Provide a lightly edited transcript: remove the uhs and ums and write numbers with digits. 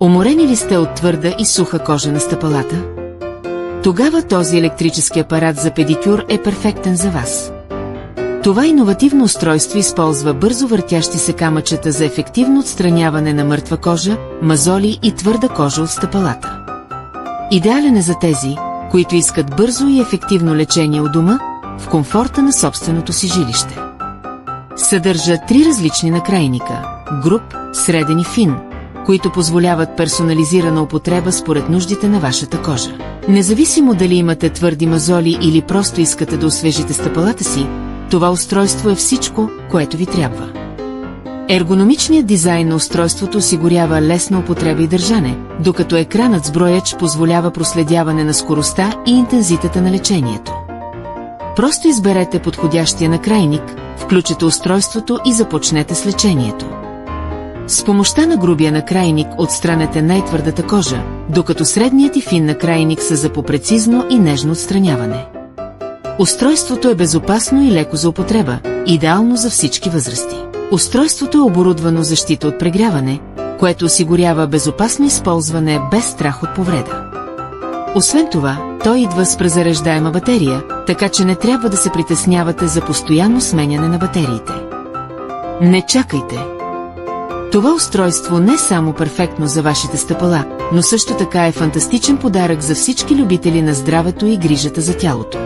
Уморени ли сте от твърда и суха кожа на стъпалата? Тогава този електрически апарат за педикюр е перфектен за вас. Това иновативно устройство използва бързо въртящи се камъчета за ефективно отстраняване на мъртва кожа, мазоли и твърда кожа от стъпалата. Идеален е за тези, които искат бързо и ефективно лечение у дома, в комфорта на собственото си жилище. Съдържа 3 различни накрайника – груб, среден и фин, които позволяват персонализирана употреба според нуждите на вашата кожа. Независимо дали имате твърди мазоли или просто искате да освежите стъпалата си, това устройство е всичко, което ви трябва. Ергономичният дизайн на устройството осигурява лесна употреба и държане, докато екранът с брояч позволява проследяване на скоростта и интензитета на лечението. Просто изберете подходящия накрайник, включете устройството и започнете с лечението. С помощта на грубия накрайник отстранете най-твърдата кожа, докато средният и фин накрайник са за по-прецизно и нежно отстраняване. Устройството е безопасно и леко за употреба, идеално за всички възрасти. Устройството е оборудвано защита от прегряване, което осигурява безопасно използване без страх от повреда. Освен това, той идва с презареждаема батерия, така че не трябва да се притеснявате за постоянно сменяне на батериите. Не чакайте! Това устройство не е само перфектно за вашите стъпала, но също така е фантастичен подарък за всички любители на здравето и грижата за тялото.